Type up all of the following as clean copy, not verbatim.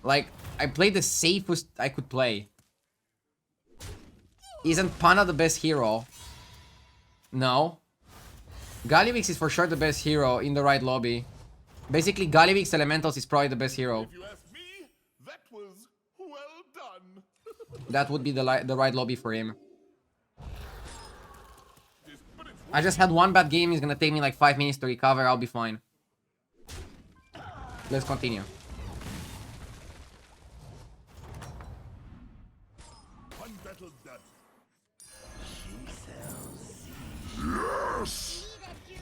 Like, I played the safest I could play. Isn't Pana the best hero? No. Galivix is for sure the best hero in the right lobby. Basically, Galivix Elementals is probably the best hero. If you ask me, that was well done. That would be the right lobby for him. I just had one bad game. It's gonna take me like 5 minutes to recover. I'll be fine. Let's continue. One battle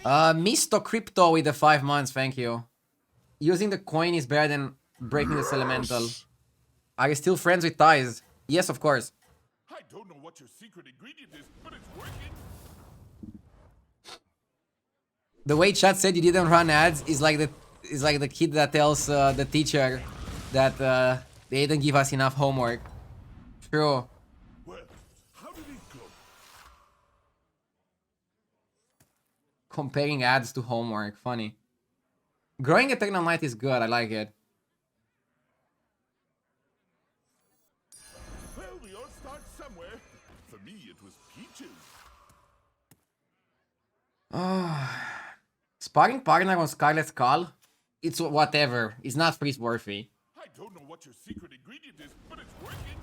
done. Misto Crypto with the 5 months, thank you. Using the coin is better than breaking this elemental. Are you still friends with Ties? Yes, of course. I don't know what your secret ingredient is, but it's working. The way chat said you didn't run ads is like the kid that tells the teacher that they didn't give us enough homework. True. Well, how did it go? Comparing ads to homework, funny. Growing a Techno Knight is good, I like it. Well, we all start somewhere. For me, it was peaches. Sparring partner on Scarlet Skull? It's whatever. It's not freeze worthy. I don't know what your secret ingredient is, but it's working.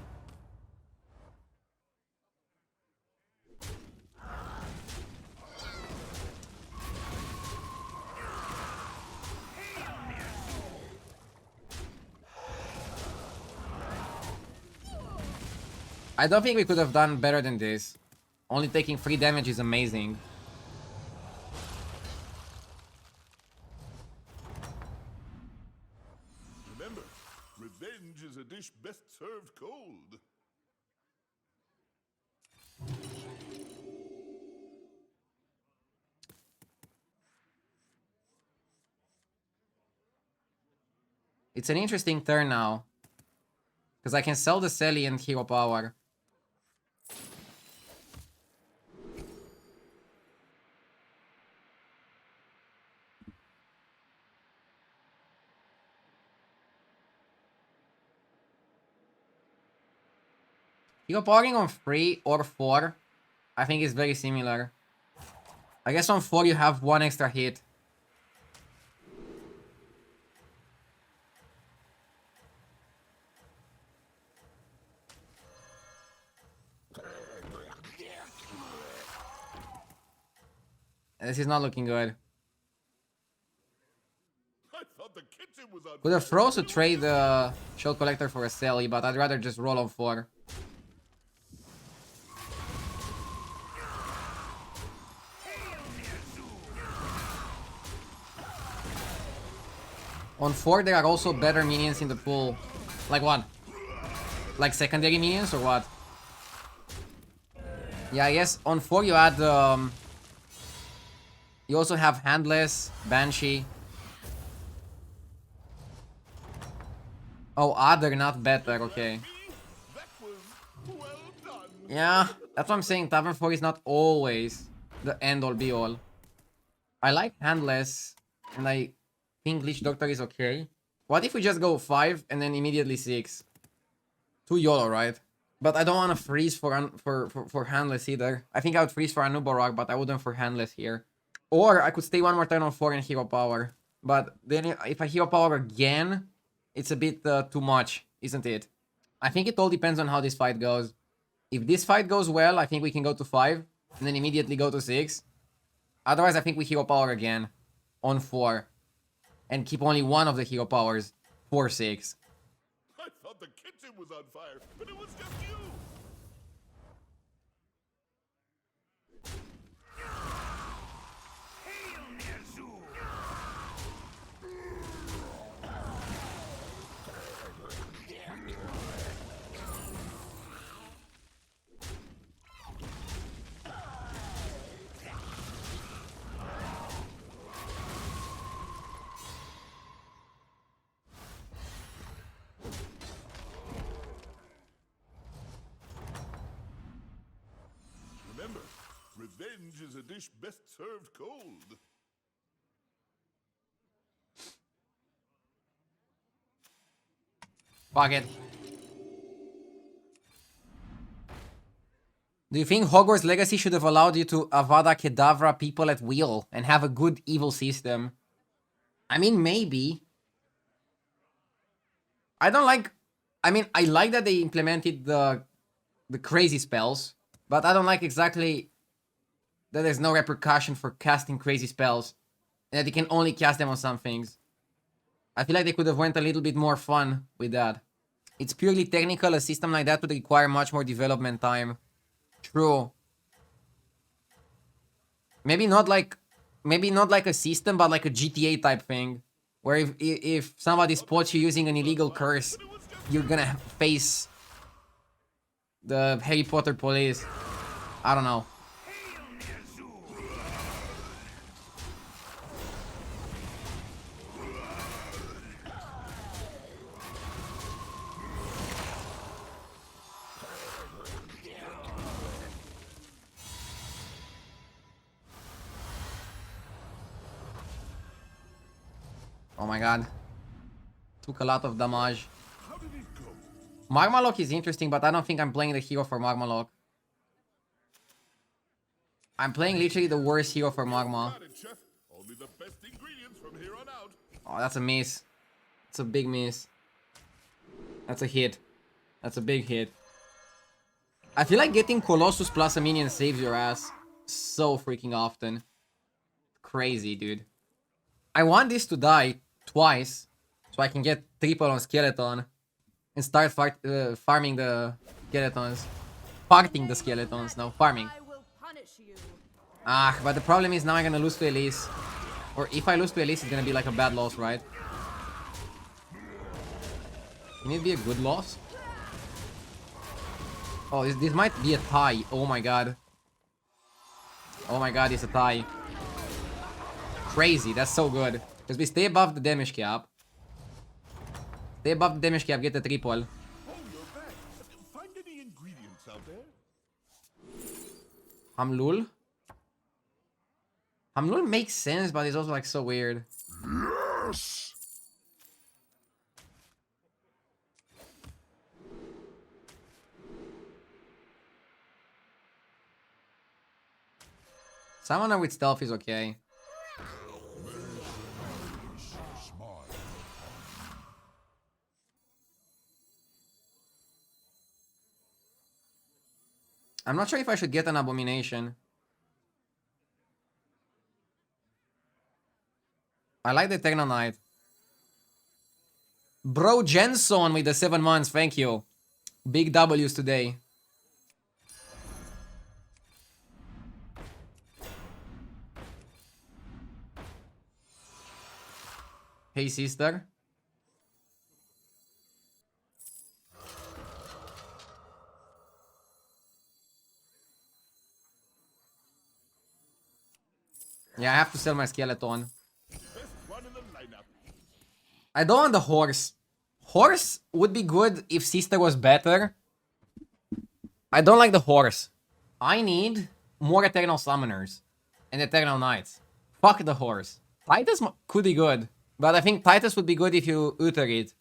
I don't think we could have done better than this. Only taking 3 damage is amazing. Remember, revenge is a dish best served cold. It's an interesting turn now. Because I can sell the Selly and Hero Power. Hero Powering on 3 or 4, I think is very similar. I guess on 4 you have 1 extra hit. This is not looking good. I thought the kitchen was on Could have fire, froze to but it trade the Shield Collector for a Selly, but I'd rather just roll on 4. On 4 there are also better minions in the pool. Like what? Like secondary minions or what? Yeah, I guess on 4 you add you also have Handless, Banshee. Oh, other, not better, okay. that was well done. Yeah, that's what I'm saying. Tavern 4 is not always the end all be all. I like Handless, and I think Leech Doctor is okay. What if we just go 5 and then immediately 6? 2 YOLO, right? But I don't want to freeze for Handless either. I think I would freeze for Anubarak, but I wouldn't for Handless here. Or I could stay one more turn on 4 and Hero Power. But then if I Hero Power again, it's a bit too much, isn't it? I think it all depends on how this fight goes. If this fight goes well, I think we can go to 5 and then immediately go to 6. Otherwise, I think we Hero Power again on 4 and keep only one of the Hero Powers for 6. I thought the kitchen was on fire, but it was just you. Remember, revenge is a dish best served cold. Fuck it. Do you think Hogwarts Legacy should have allowed you to Avada Kedavra people at will and have a good evil system? I mean, maybe. I don't like... I mean, I like that they implemented the crazy spells, but I don't like exactly that there's no repercussion for casting crazy spells, and that you can only cast them on some things. I feel like they could have went a little bit more fun with that. It's purely technical, a system like that would require much more development time. True. Maybe not like a system, but like a GTA type thing. Where if somebody spots you using an illegal curse, you're gonna face the Harry Potter police. I don't know. Oh my god. Took a lot of damage. Magmalock is interesting, but I don't think I'm playing the hero for Magmalock. I'm playing literally the worst hero for Magma. Oh, that's a miss. It's a big miss. That's a hit. That's a big hit. I feel like getting Colossus plus a minion saves your ass so freaking often. Crazy, dude. I want this to die twice so I can get triple on Skeleton and start farming the skeletons. Farting the skeletons, no, farming. Ah, but the problem is now I'm gonna lose to Elise. Or if I lose to Elise, it's gonna be like a bad loss, right? Can it be a good loss? Oh, this might be a tie. Oh my god. Oh my god, it's a tie. Crazy, that's so good. Because we stay above the damage cap. Stay above the damage cap, get the triple. Find any ingredients out there? Hamlul? Hamlul makes sense, but it's also like so weird. Yes! Summoner with stealth is okay. I'm not sure if I should get an Abomination. I like the Techno Knight. Bro Jenson with the 7 months, thank you. Big W's today. Hey sister. Yeah, I have to sell my skeleton. I don't want the horse. Horse would be good if sister was better. I don't like the horse. I need more Eternal Summoners and Eternal Knights. Fuck the horse. Titus could be good, but I think Titus would be good if you utter it.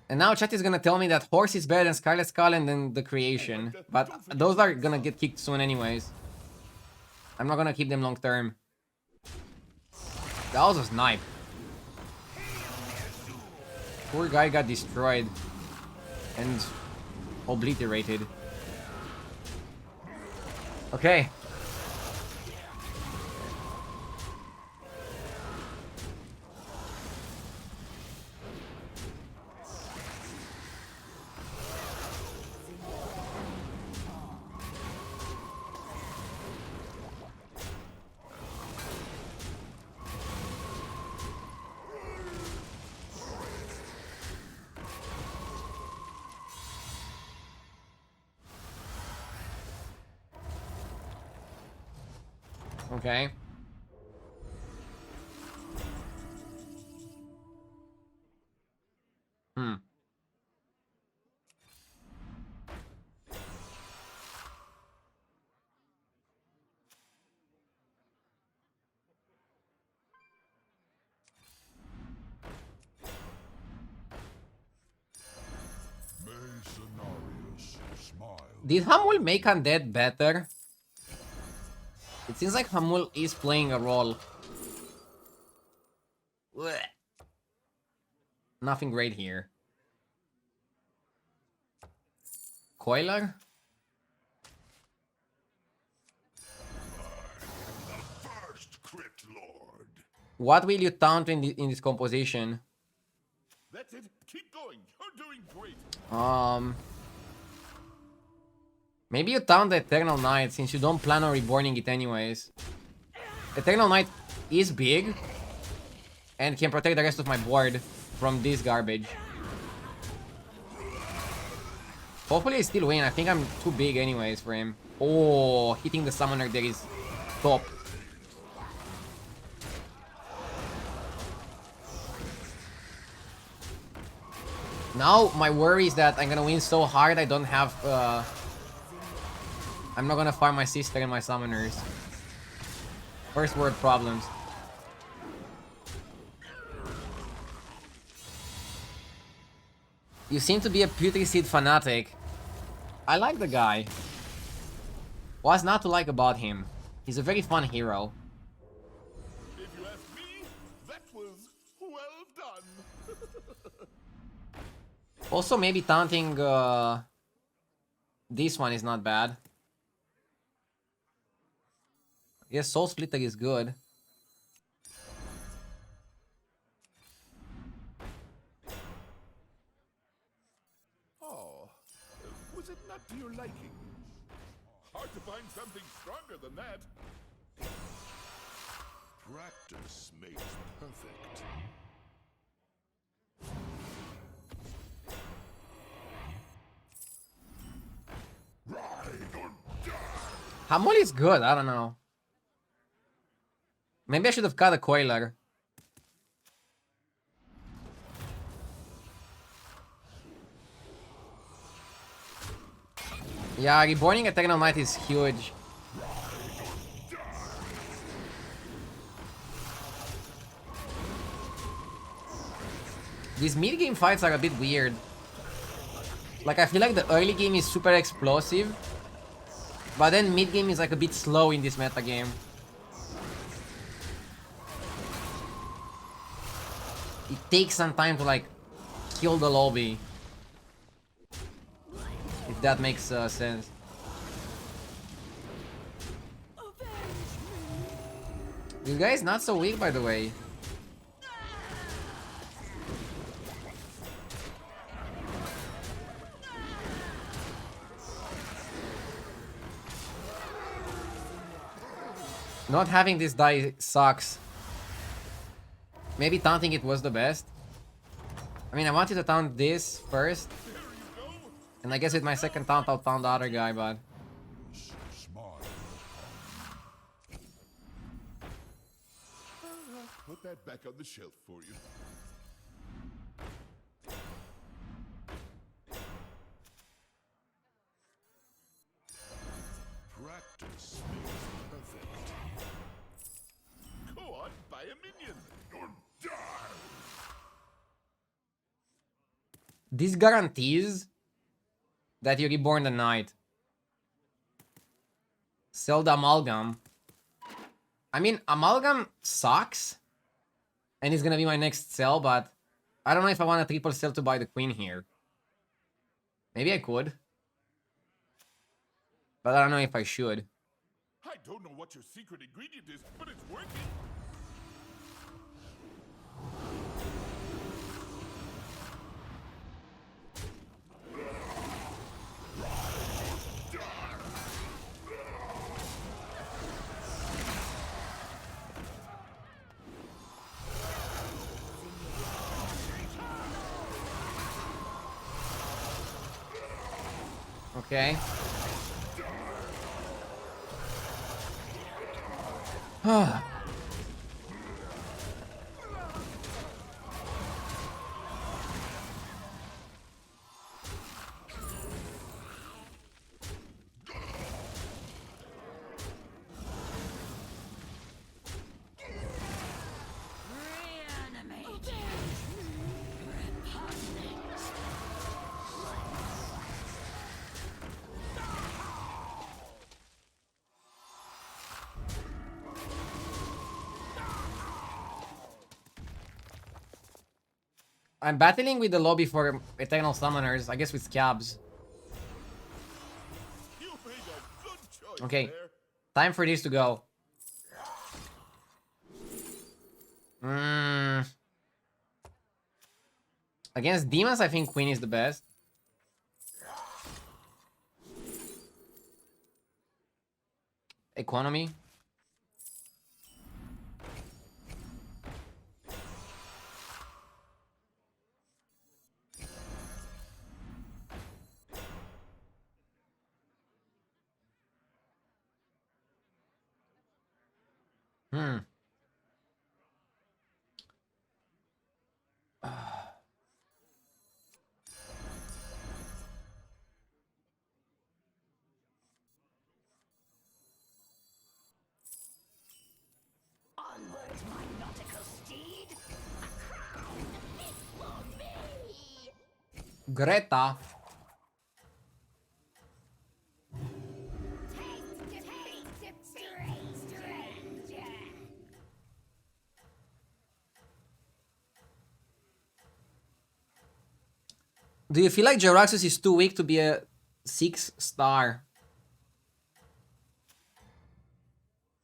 And now chat is gonna tell me that horse is better than Scarlet Skull and then the creation. But those are gonna get kicked soon anyways. I'm not gonna keep them long term. That was a snipe. Poor guy got destroyed and obliterated. Okay. Okay. Hmm. Did Hamul make Undead better? It seems like Hamul is playing a role. Blech. Nothing great here. Coiler? First crit lord. What will you taunt in this composition? That's it. Keep going. You're doing great. Maybe you taunt the Eternal Knight since you don't plan on reborning it anyways. Eternal Knight is big and can protect the rest of my board from this garbage. Hopefully I still win. I think I'm too big anyways for him. Oh, hitting the summoner there is top. Now my worry is that I'm gonna win so hard I don't have I'm not gonna farm my sister and my summoners. First world problems. You seem to be a Putrid fanatic. I like the guy. What's not to like about him? He's a very fun hero. If you ask me, that was well done. Also, maybe taunting this one is not bad. Yes, Soul Splitter is good. Oh, was it not to your liking? Hard to find something stronger than that. Practice makes perfect. Ride or die. Hamul is good, I don't know. Maybe I should have cut a Coiler. Yeah, reborning a Techno Knight is huge. These mid-game fights are a bit weird. Like, I feel like the early game is super explosive, but then mid-game is like a bit slow in this meta game. It takes some time to like kill the lobby. If that makes sense. This guy is not so weak, by the way. Not having this die sucks. Maybe taunting it was the best. I mean, I wanted to taunt this first. And I guess with my second taunt, I'll taunt the other guy, but... Put that back on the shelf for you. Practice makes perfect. Go on, buy a minion or die. This guarantees that you reborn the knight. Sell the amalgam. I mean, amalgam sucks. And it's gonna be my next sell, but I don't know if I want a triple sell to buy the queen here. Maybe I could. But I don't know if I should. I don't know what your secret ingredient is, but it's working. Okay. I'm battling with the lobby for Eternal Summoners, I guess with Scabs. You made a good choice Okay, there. time for this to go. Against demons, I think Queen is the best. Economy. Onward, my nautical steed. A crown fit for me. Greta. Taste defeat, stranger. Do you feel like Jaraxxus is too weak to be a 6-star?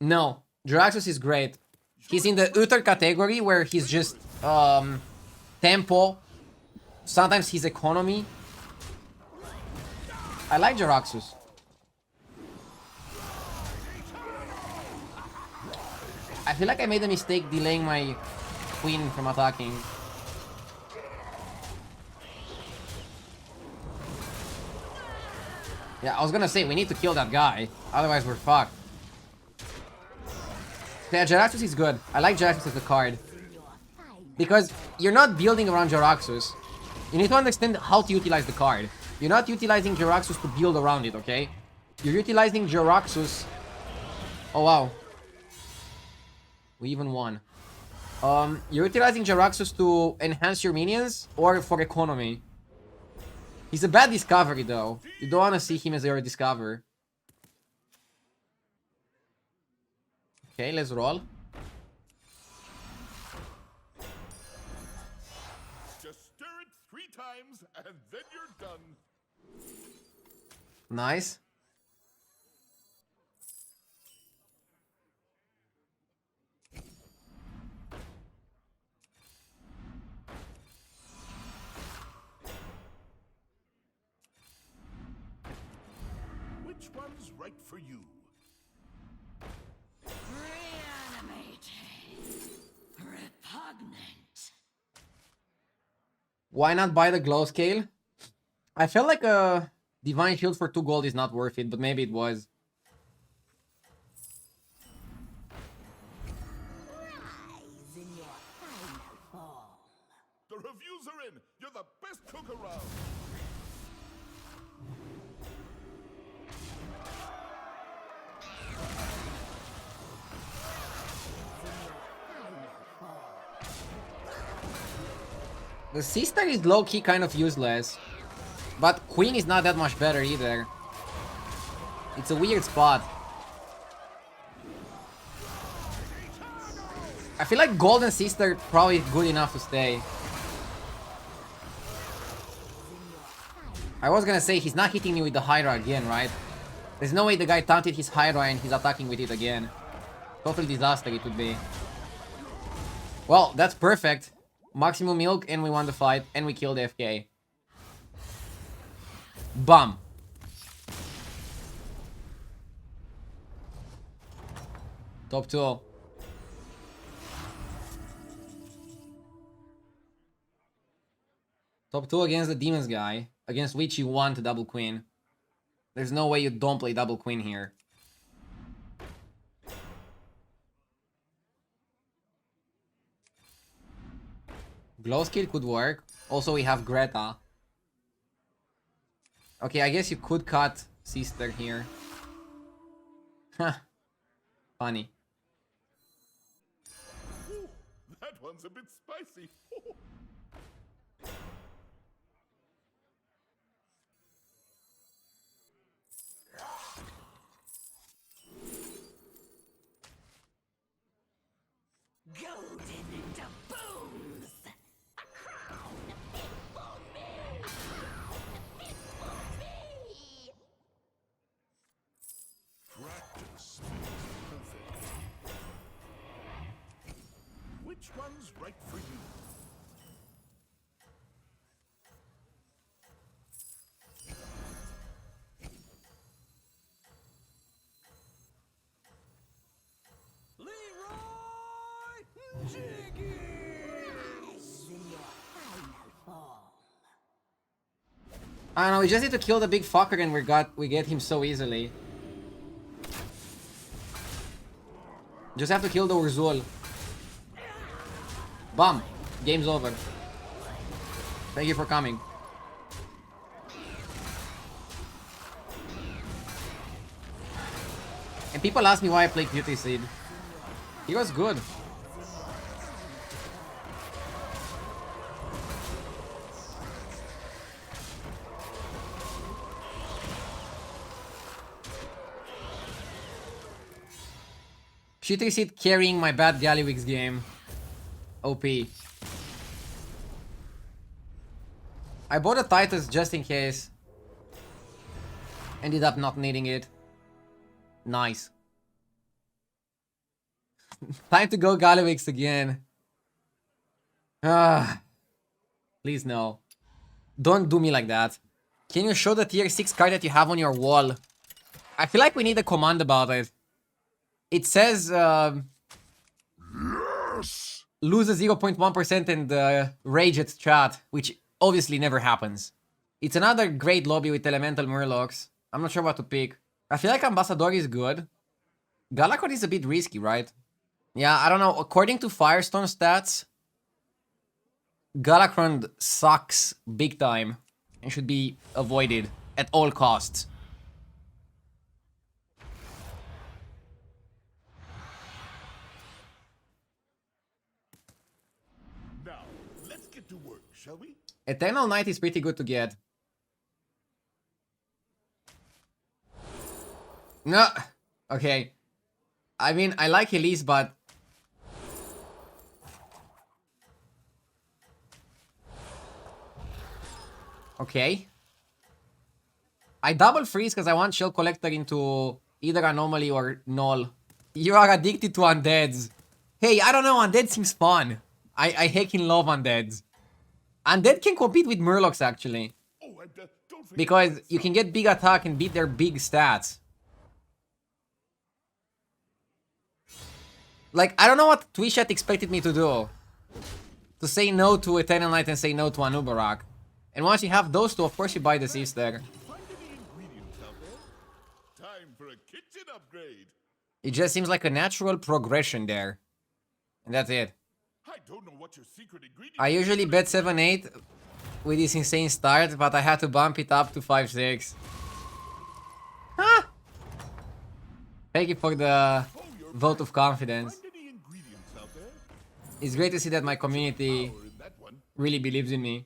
No, Jaraxxus is great. He's in the Uther category where he's just tempo. Sometimes he's economy. I like Jaraxxus. I feel like I made a mistake delaying my queen from attacking. Yeah, I was gonna say, we need to kill that guy. Otherwise, we're fucked. Yeah, Jaraxxus is good. I like Jaraxxus as a card. Because you're not building around Jaraxxus. You need to understand how to utilize the card. You're not utilizing Jaraxxus to build around it, okay? You're utilizing Jaraxxus... Oh, wow. We even won. You're utilizing Jaraxxus to enhance your minions or for economy. He's a bad discovery, though. You don't want to see him as your discover. Okay, let's roll. Just stir it 3 times and then you're done. Nice. Which one's right for you? Reanimated. Repugnant. Why not buy the glow scale? I felt like a divine shield for 2 gold is not worth it, but maybe it was. Rise in your final form. The reviews are in. You're the best cook around. The sister is low-key kind of useless. But Queen is not that much better either. It's a weird spot. I feel like Golden Sister probably good enough to stay. I was gonna say, he's not hitting me with the Hydra again, right? There's no way the guy taunted his Hydra and he's attacking with it again. Total disaster it would be. Well, that's perfect. Maximum milk and we won the fight and we killed FK. Bum. Top 2. Top 2 against the Demons guy, against which you won to double queen. There's no way you don't play double queen here. Glow skill could work. Also, we have Greta. Okay, I guess you could cut Sister here. Funny. Ooh, that one's a bit spicy. Golden doubloons. A crown which one's right for you. I don't know, we just need to kill the big fucker and we get him so easily. Just have to kill the Urzul. Bam! Game's over. Thank you for coming. And people ask me why I play Cutie Seed. He was good. Cutie Seed carrying my bad Gallywix game. OP. I bought a Titus just in case. Ended up not needing it. Nice. Time to go Gallywix again. Ah, please no. Don't do me like that. Can you show the tier 6 card that you have on your wall? I feel like we need a command about it. It says lose a 0.1% and rage at chat, which obviously never happens. It's another great lobby with Elemental Murlocs. I'm not sure what to pick. I feel like Ambassador is good. Galakon is a bit risky, right? Yeah, I don't know. According to Firestone stats, Galakron sucks big time and should be avoided at all costs. Now, let's get to work, shall we? Eternal Knight is pretty good to get. No. Okay. I mean, I like Elise, but... Okay. I double freeze because I want Shell Collector into either Anomaly or Null. You are addicted to Undeads. Hey, I don't know, Undead seems fun. I heckin' love Undeads. Undead can compete with Murlocs, actually. Oh, and don't forget Because you can get big attack and beat their big stats. Like, I don't know what Twishat expected me to do. To say no to Eternal Knight and say no to Anubarak. And once you have those two, of course you buy the Sister. find any ingredients out there. Time for a kitchen upgrade. It just seems like a natural progression there. And that's it. I don't know what your secret ingredient I usually bet 7-8 with this insane start, but I had to bump it up to 5-6. Huh? Thank you for the vote of confidence. Find any ingredients out there. It's great to see that my community Power in that one. really believes in me.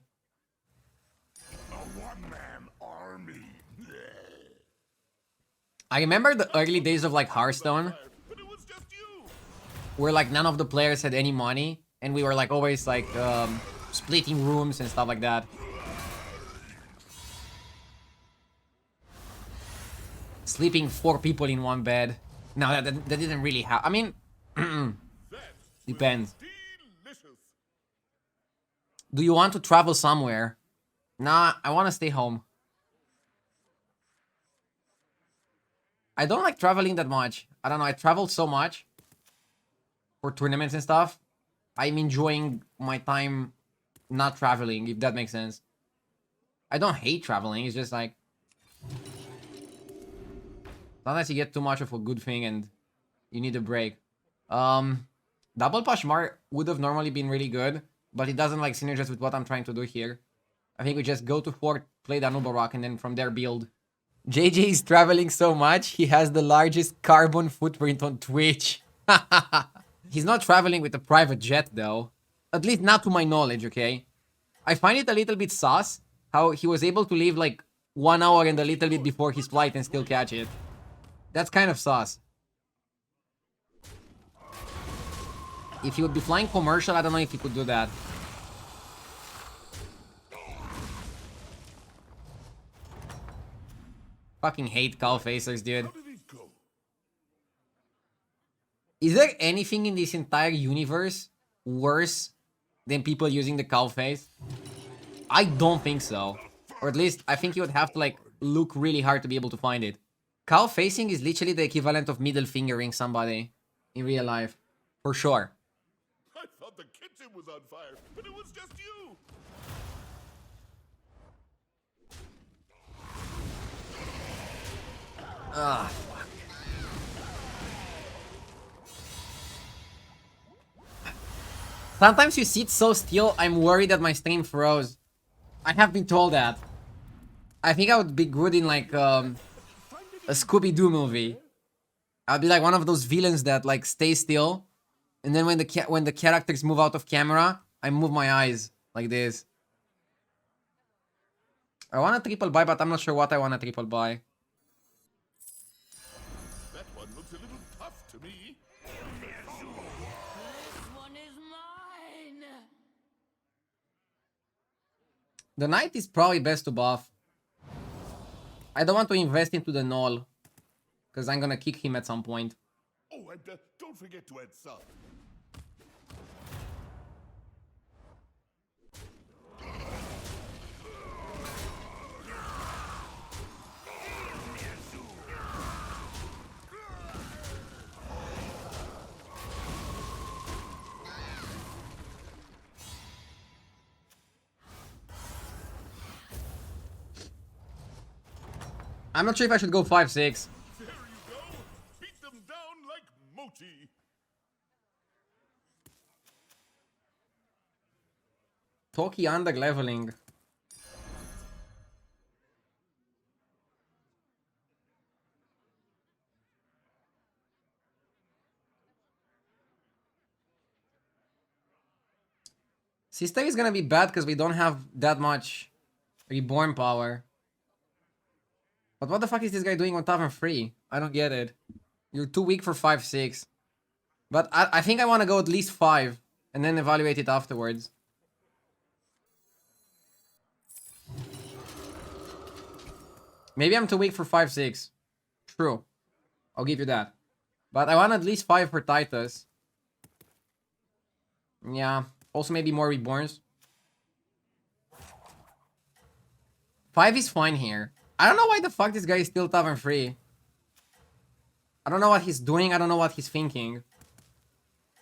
A one-man army. I remember the early days of like Hearthstone, But it was just you. where like none of the players had any money, and we were like always like splitting rooms and stuff like that. Sleeping 4 people in one bed. No, that didn't really happen. I mean, depends. Delicious. Do you want to travel somewhere? Nah, I want to stay home. I don't like traveling that much. I don't know, I traveled so much for tournaments and stuff. I'm enjoying my time not traveling, if that makes sense. I don't hate traveling, it's just like... sometimes you get too much of a good thing and you need a break. Double Pashmar would have normally been really good, but it doesn't like synergize with what I'm trying to do here. I think we just go to fort, play the Anubarak, and then from there build. JJ is traveling so much, he has the largest carbon footprint on Twitch. He's not traveling with a private jet though. At least not to my knowledge, okay? I find it a little bit sus how he was able to leave like 1 hour and a little bit before his flight and still catch it. That's kind of sus. If he would be flying commercial, I don't know if he could do that. Fucking hate cow facers, dude. How did it go? Is there anything in this entire universe worse than people using the cow face? I don't think so. Or at least, I think you would have to, like, look really hard to be able to find it. Cow facing is literally the equivalent of middle fingering somebody in real life. For sure. I thought the kitchen was on fire, but it was just you. Ah, fuck. Sometimes you sit so still, I'm worried that my stream froze. I have been told that. I think I would be good in, like, a Scooby-Doo movie. I'd be like one of those villains that, like, stay still, and then when the characters move out of camera, I move my eyes like this. I want a triple buy, but I'm not sure what I want a triple buy. That one looks a little tough to me. This one is mine. The knight is probably best to buff. I don't want to invest into the null, because I'm gonna kick him at some point. Oh, and don't forget to add salt. I'm not sure if I should go 5-6. There you go. Beat them down like mochi. Toki under leveling. Sister is gonna be bad because we don't have that much reborn power. But what the fuck is this guy doing on Tavern 3? I don't get it. You're too weak for 5-6. But I think I want to go at least 5 and then evaluate it afterwards. Maybe I'm too weak for 5-6. True. I'll give you that. But I want at least 5 for Titus. Yeah. Also maybe more reborns. 5 is fine here. I don't know why the fuck this guy is still Tavern 3. I don't know what he's doing. I don't know what he's thinking.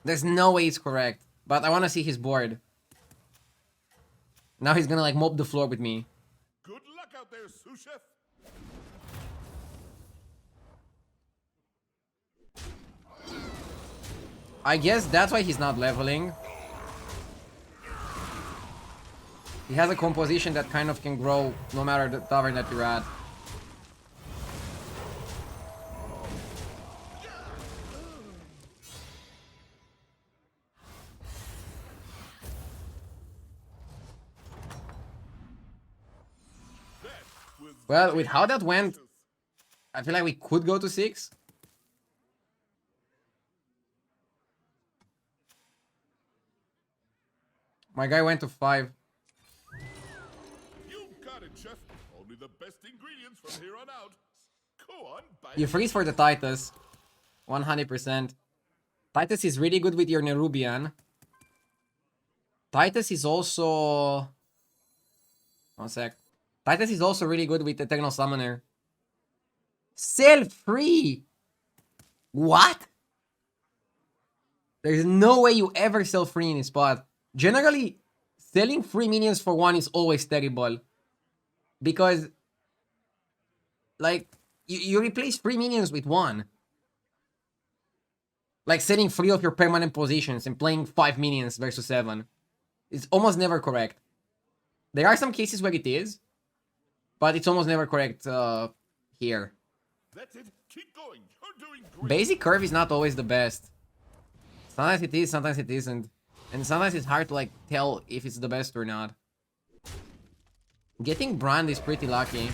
There's no way it's correct. But I want to see his board. Now he's gonna like mop the floor with me. Good luck out there, sous chef. I guess that's why he's not leveling. He has a composition that kind of can grow no matter the tavern that you're at. Well, with how that went, I feel like we could go to 6. My guy went to 5. You got it, chef. Only the best ingredients from here on out. Go on, buy You freeze for the Titus. 100%. Titus is really good with your Nerubian. Titus is also... One sec. Titus is also really good with the Techno Summoner. Sell free! What? There's no way you ever sell free in this spot. Generally, selling free minions for 1 is always terrible. Because, like, you replace free minions with 1. Like selling 3 of your permanent positions and playing 5 minions versus 7. It's almost never correct. There are some cases where it is, but it's almost never correct here. That's it. Keep going. You're doing great. Basic curve is not always the best. Sometimes it is, sometimes it isn't. And sometimes it's hard to like tell if it's the best or not. Getting Brand is pretty lucky.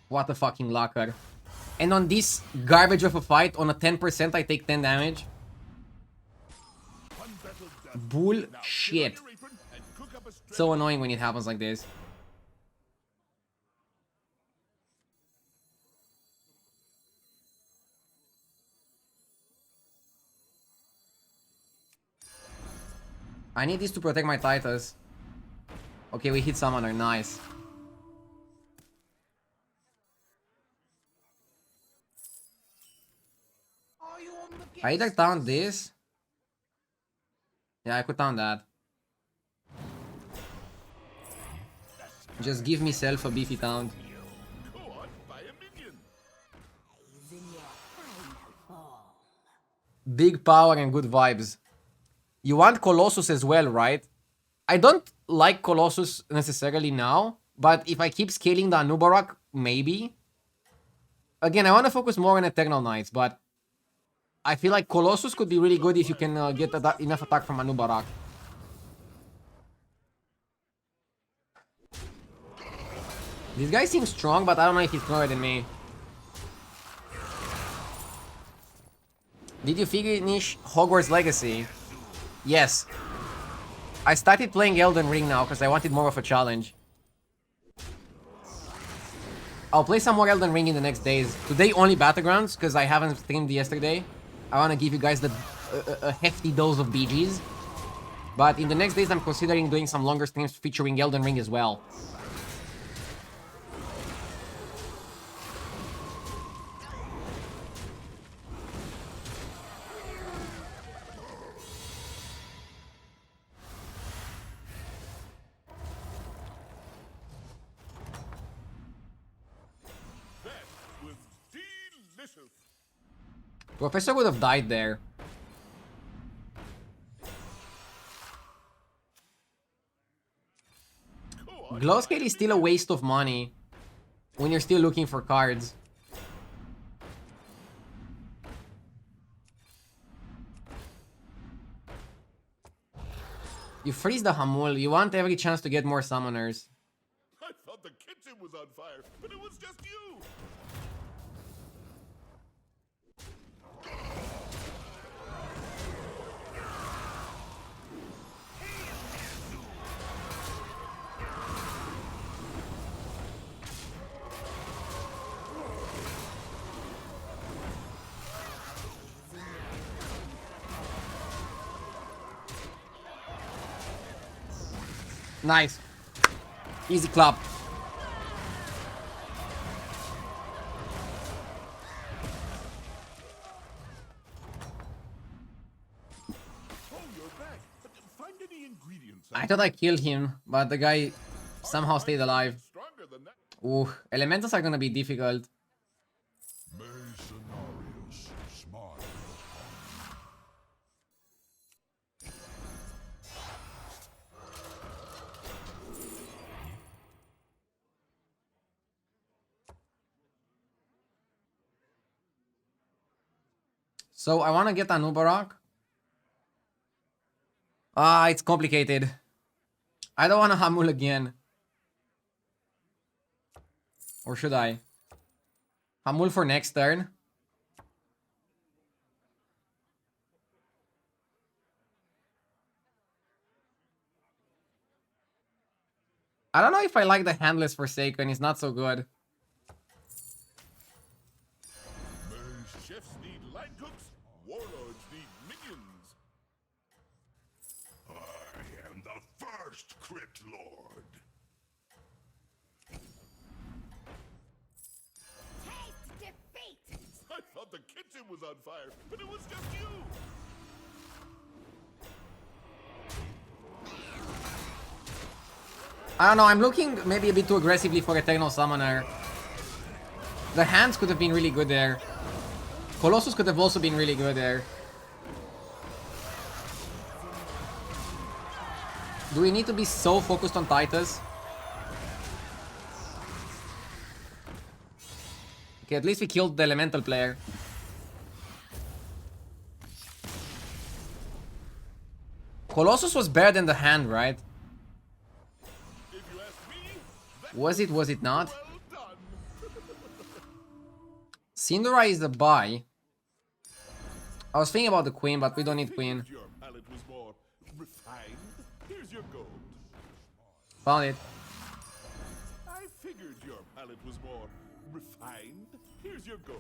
What a fucking locker. And on this garbage of a fight, on a 10%, I take 10 damage. One battle done. Bullshit. Now, put on your apron and cook up a So annoying when it happens like this. I need this to protect my Titus. Okay, we hit Summoner. Nice. I either taunt this. Yeah, I could taunt that. Just give me self a beefy taunt. Go on, buy a minion. Big power and good vibes. You want Colossus as well, right? I don't like Colossus necessarily now, but if I keep scaling the Anubarak, maybe. Again, I want to focus more on the Techno Knights, but I feel like Colossus could be really good if you can get enough attack from Anubarak. This guy seems strong, but I don't know if he's stronger than me. Did you finish Hogwarts Legacy? Yes. I started playing Elden Ring now because I wanted more of a challenge. I'll play some more Elden Ring in the next days. Today only Battlegrounds because I haven't streamed yesterday. I want to give you guys a hefty dose of BGs. But in the next days I'm considering doing some longer streams featuring Elden Ring as well. Professor would have died there. Glowscale is still a waste of money when you're still looking for cards. You freeze the Hamul, you want every chance to get more summoners. I thought the kitchen was on fire, but it was just you. Nice. Easy clap. Oh, you're back. But find any ingredients. I thought I killed him, but the guy somehow stayed alive. Stronger than that. Ooh, elementals are gonna be difficult. Mercenarius, smile. So I want to get Anubarak. Ah, it's complicated. I don't want to Hamul again. Or should I? Hamul for next turn. I don't know if I like the Handless Forsaken. It's not so good. Chefs need line cooks. Warlords need minions. I am the first Crypt Lord. Taste defeat! I thought the kitchen was on fire, but it was just you. I don't know, I'm looking maybe a bit too aggressively for a Techno Summoner. The hands could have been really good there. Colossus could have also been really good there. Do we need to be so focused on Titus? Okay, at least we killed the elemental player. Colossus was better than the hand, right? If you ask me, that Was it not? well done. Syndra is the buy. I was thinking about the queen, but we don't need queen. Your palate was more Refined? Here's your gold. Found it. I figured your palate was more refined. Here's your gold.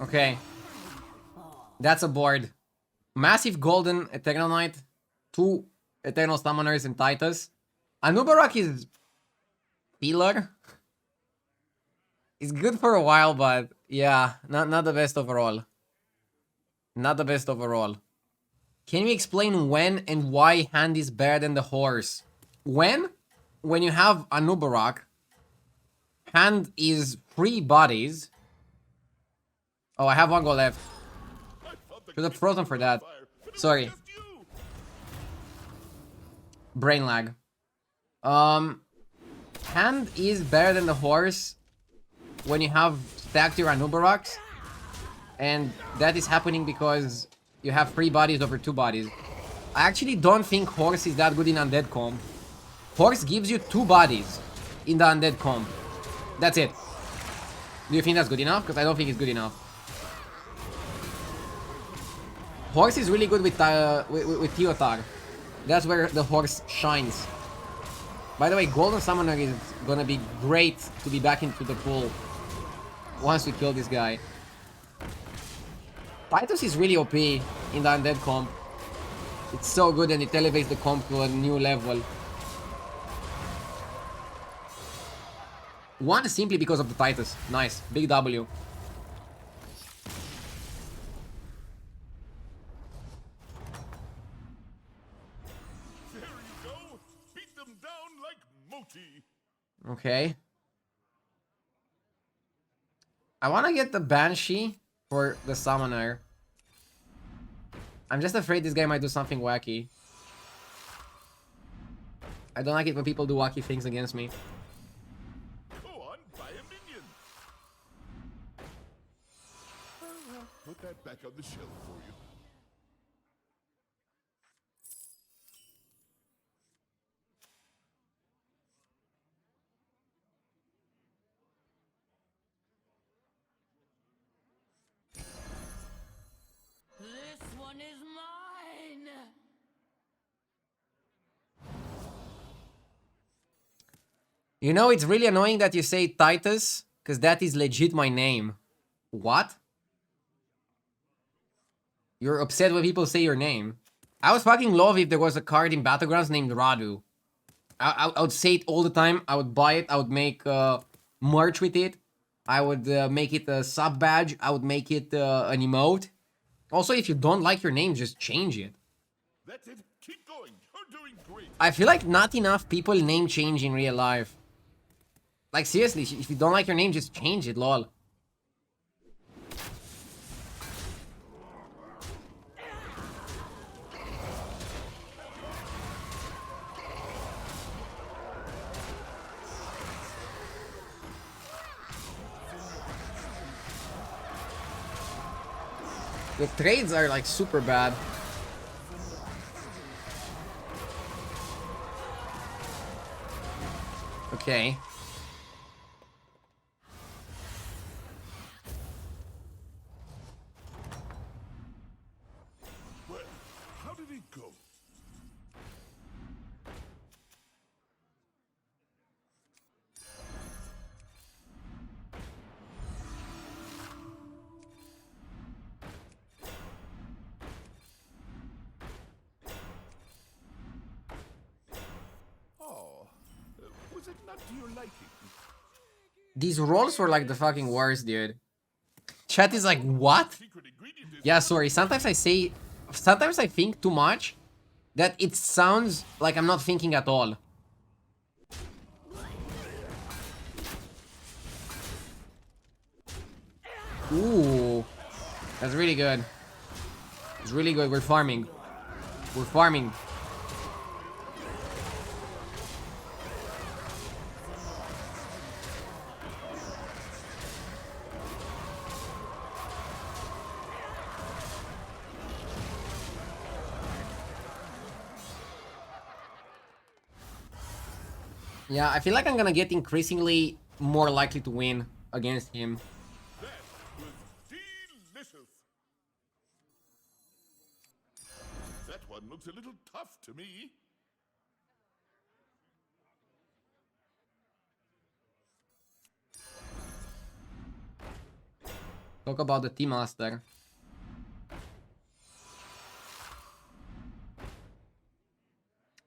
Okay. That's a board. Massive golden Techno Knight, 2 Eternal Summoners and Titus. Anubarak is filler. It's good for a while, but yeah, not the best overall. Not the best overall. Can you explain when and why hand is better than the horse? When you have Anubarak, hand is 3 bodies. Oh, I have 1 goal left. Should have frozen for that. Sorry. Brain lag. Hand is better than the horse when you have stacked your Anubaraks. And that is happening because you have 3 bodies over 2 bodies. I actually don't think horse is that good in Undead comp. Horse gives you 2 bodies in the Undead comp. That's it. Do you think that's good enough? Because I don't think it's good enough. Horse is really good with Teotar. That's where the horse shines. By the way, Golden Summoner is gonna be great to be back into the pool once we kill this guy. Titus is really OP in the Undead comp. It's so good and it elevates the comp to a new level. One simply because of the Titus. Nice. Big W. There you go. Beat them down like Moti. Okay. I want to get the Banshee for the Summoner. I'm just afraid this guy might do something wacky. I don't like it when people do wacky things against me. Go on, buy a minion. Put that back on the shelf for you. This one is mine. You know, it's really annoying that you say Titus, because that is legit my name. What? You're upset when people say your name. I would fucking love if there was a card in Battlegrounds named Rdu. I would say it all the time. I would buy it. I would make merch with it. I would make it a sub badge. I would make it an emote. Also, if you don't like your name, just change it. That's it. Keep going. You're doing great. I feel like not enough people name change in real life. Like, seriously, if you don't like your name, just change it, lol. The trades are like super bad. Okay. Well, how did it go? Oh, was it not to your liking? These rolls were like the fucking worst, dude. Chat is like, what? Secret ingredient is Yeah, sorry. Sometimes I think too much that it sounds like I'm not thinking at all. Ooh. That's really good. It's really good. We're farming. We're farming. Yeah, I feel like I'm gonna get increasingly more likely to win against him. that was delicious. That was one looks a little tough to me. Talk about the Team Master.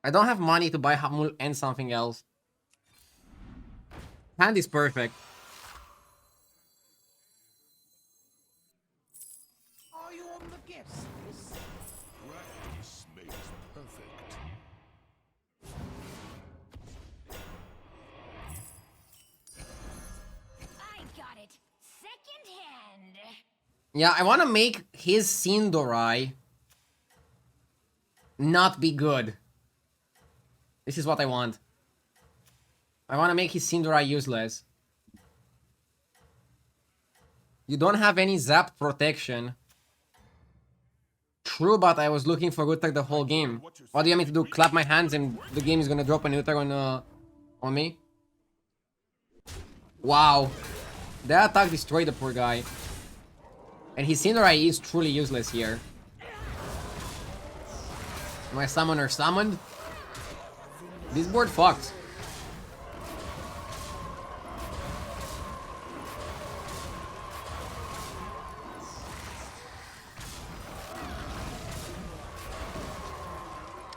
I don't have money to buy Hamul and something else. Hand is perfect. Are you on the guest list? Practice makes perfect. I got it. Second hand. Yeah, I want to make his Sindorai not be good. This is what I want. I want to make his Sindorai useless. You don't have any zap protection. True, but I was looking for Uther the whole game. What do you want me to do? Clap my hands and the game is gonna drop an Uther on me? Wow. That attack destroyed the poor guy. And his Sindorai is truly useless here. My summoner summoned? This board fucks.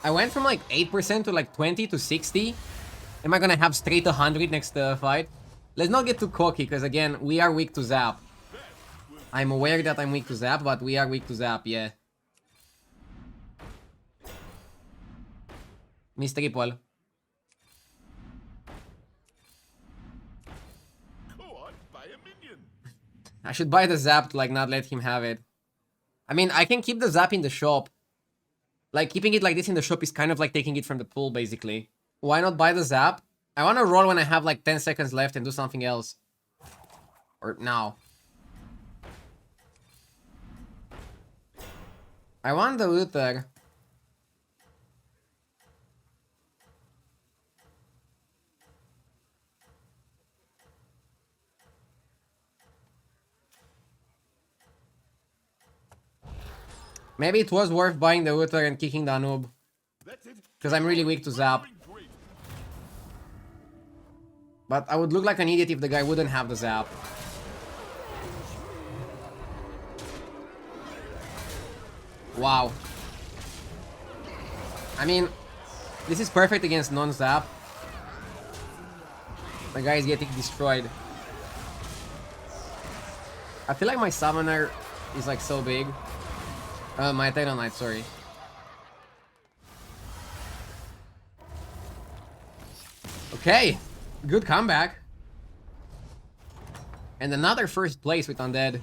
I went from like 8% to like 20 to 60. Am I gonna have straight 100 next fight? Let's not get too cocky, because again, we are weak to zap. I'm aware that I'm weak to zap, but we are weak to zap, yeah. Miss Triple. Go on, buy a minion. I should buy the zap to like not let him have it. I mean, I can keep the zap in the shop. Like, keeping it like this in the shop is kind of like taking it from the pool, basically. Why not buy the zap? I want to roll when I have like 10 seconds left and do something else. Or now. I want the Uther. Maybe it was worth buying the Uther and kicking the Anub. That's it. Because I'm really weak to zap. Great. But I would look like an idiot if the guy wouldn't have the zap. Wow. I mean, this is perfect against non-zap. The guy is getting destroyed. I feel like my summoner is like so big. My Techno Knight, sorry. Okay, good comeback. And another first place with Undead.